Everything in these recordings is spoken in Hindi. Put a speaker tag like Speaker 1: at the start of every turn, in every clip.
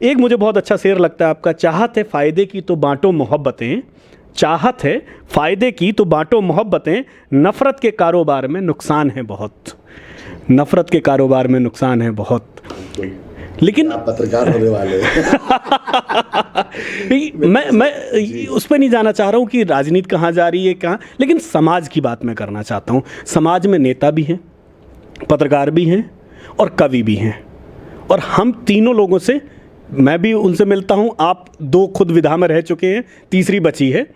Speaker 1: एक मुझे बहुत अच्छा शेर लगता है आपका, चाहत है फ़ायदे की तो बांटो मोहब्बतें, चाहत है फ़ायदे की तो बांटो मोहब्बतें, नफ़रत के कारोबार में नुकसान है बहुत, नफ़रत के कारोबार में नुकसान है बहुत। लेकिन
Speaker 2: आप पत्रकार होने वाले
Speaker 1: मैं उस पर नहीं जाना चाह रहा हूँ कि राजनीति कहाँ जा रही है कहाँ, लेकिन समाज की बात मैं करना चाहता हूँ। समाज में नेता भी हैं, पत्रकार भी हैं और कवि भी हैं, और हम तीनों लोगों से, मैं भी उनसे मिलता हूँ, आप दो खुद विधा में रह चुके हैं, तीसरी बची है।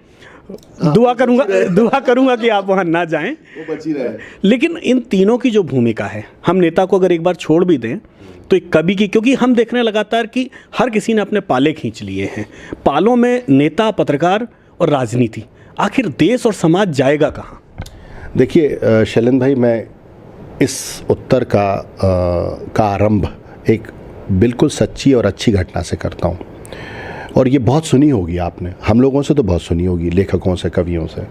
Speaker 1: दुआ करूँगा कि आप वहाँ ना जाएं,
Speaker 2: वो बची रहे।
Speaker 1: लेकिन इन तीनों की जो भूमिका है, हम नेता को अगर एक बार छोड़ भी दें तो एक कवि की, क्योंकि हम देख रहे हैं लगातार कि हर किसी ने अपने पाले खींच लिए हैं, पालों में नेता, पत्रकार और राजनीति, आखिर देश और समाज जाएगा कहाँ?
Speaker 2: देखिए शैलेंद्र भाई, मैं इस उत्तर का आरंभ एक बिल्कुल सच्ची और अच्छी घटना से करता हूँ, और ये बहुत सुनी होगी आपने, हम लोगों से तो बहुत सुनी होगी, लेखकों से, कवियों से।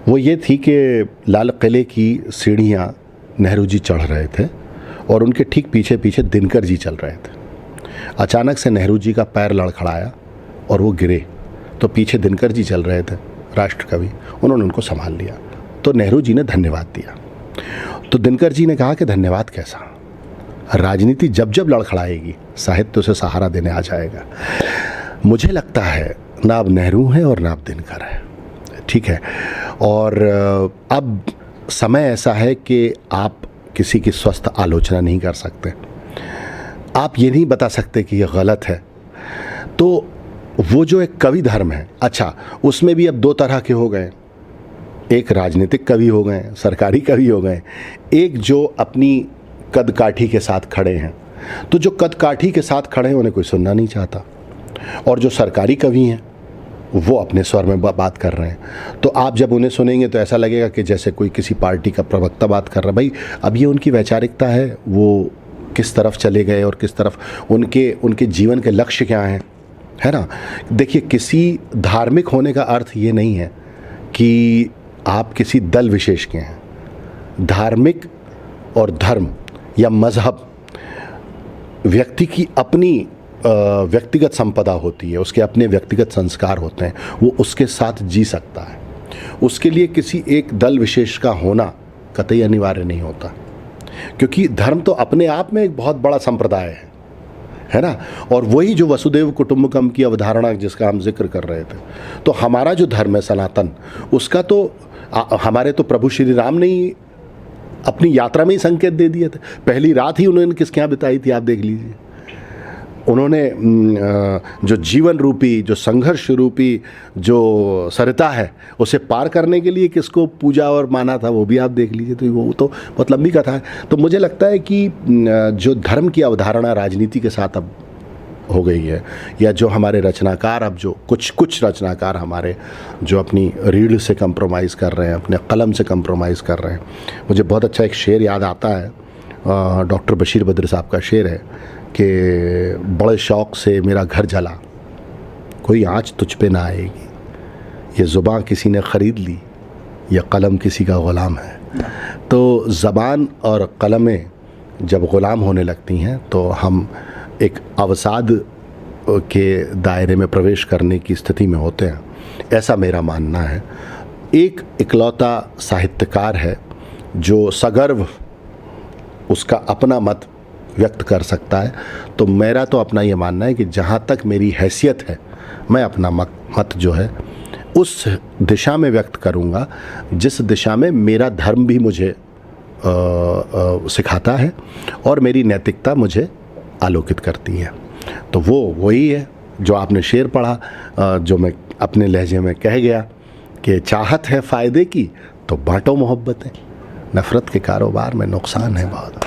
Speaker 2: वो ये थी कि लाल किले की सीढ़ियाँ नेहरू जी चढ़ रहे थे और उनके ठीक पीछे पीछे दिनकर जी चल रहे थे। अचानक से नेहरू जी का पैर लड़खड़ाया और वो गिरे, तो पीछे दिनकर जी चल रहे थे, राष्ट्र कवि, उन्होंने उनको संभाल लिया। तो नेहरू जी ने धन्यवाद दिया। तो दिनकर जी ने कहा कि धन्यवाद कैसा, राजनीति जब जब लड़खड़ाएगी साहित्य उसे सहारा देने आ जाएगा। मुझे लगता है ना अब नेहरू है और ना अब दिनकर है, ठीक है। और अब समय ऐसा है कि आप किसी की स्वस्थ आलोचना नहीं कर सकते, आप ये नहीं बता सकते कि ये गलत है। तो वो जो एक कवि धर्म है, अच्छा उसमें भी अब दो तरह के हो गए, एक राजनीतिक कवि हो गए, सरकारी कवि हो गए, एक जो अपनी कद काठी के साथ खड़े हैं। तो जो कद काठी के साथ खड़े हैं उन्हें कोई सुनना नहीं चाहता, और जो सरकारी कवि हैं वो अपने स्वर में बात कर रहे हैं। तो आप जब उन्हें सुनेंगे तो ऐसा लगेगा कि जैसे कोई किसी पार्टी का प्रवक्ता बात कर रहा है। भाई अब ये उनकी वैचारिकता है, वो किस तरफ चले गए और किस तरफ उनके जीवन के लक्ष्य क्या हैं, है ना। देखिए, किसी धार्मिक होने का अर्थ ये नहीं है कि आप किसी दल विशेष के हैं। धार्मिक और धर्म या मज़हब व्यक्ति की अपनी व्यक्तिगत संपदा होती है, उसके अपने व्यक्तिगत संस्कार होते हैं, वो उसके साथ जी सकता है। उसके लिए किसी एक दल विशेष का होना कतई अनिवार्य नहीं होता, क्योंकि धर्म तो अपने आप में एक बहुत बड़ा संप्रदाय है ना। और वही जो वसुदेव कुटुंबकम की अवधारणा जिसका हम जिक्र कर रहे थे, तो हमारा जो धर्म है सनातन, उसका तो हमारे तो प्रभु श्री राम ने ही अपनी यात्रा में ही संकेत दे दिए थे। पहली रात ही उन्होंने किसके यहाँ बिताई थी, आप देख लीजिए। उन्होंने जो जीवन रूपी, जो संघर्ष रूपी जो सरिता है, उसे पार करने के लिए किसको पूजा और माना था, वो भी आप देख लीजिए। तो वो तो बहुत लंबी कथा है। तो मुझे लगता है कि जो धर्म की अवधारणा राजनीति के साथ अब हो गई है, या जो हमारे रचनाकार, अब जो कुछ रचनाकार हमारे जो अपनी रीढ़ से कंप्रोमाइज़ कर रहे हैं, अपने कलम से कंप्रोमाइज़ कर रहे हैं। मुझे बहुत अच्छा एक शेर याद आता है, डॉक्टर बशीर बद्र साहब का शेर है कि बड़े शौक़ से मेरा घर जला, कोई आँच तुझ पे ना आएगी, ये ज़ुबान किसी ने ख़रीद ली, यह कलम किसी का ग़ुलाम है। तो ज़बान और कलमें जब ग़ुलाम होने लगती हैं तो हम एक अवसाद के दायरे में प्रवेश करने की स्थिति में होते हैं, ऐसा मेरा मानना है। एक इकलौता साहित्यकार है जो सगर्व उसका अपना मत व्यक्त कर सकता है। तो मेरा तो अपना ये मानना है कि जहाँ तक मेरी हैसियत है, मैं अपना मत जो है उस दिशा में व्यक्त करूँगा जिस दिशा में मेरा धर्म भी मुझे सिखाता है और मेरी नैतिकता मुझे आलोकित करती है। तो वो वही है जो आपने शेर पढ़ा, जो मैं अपने लहजे में कह गया कि चाहत है फ़ायदे की तो बांटो मोहब्बतें, नफ़रत के कारोबार में नुकसान है बहुत।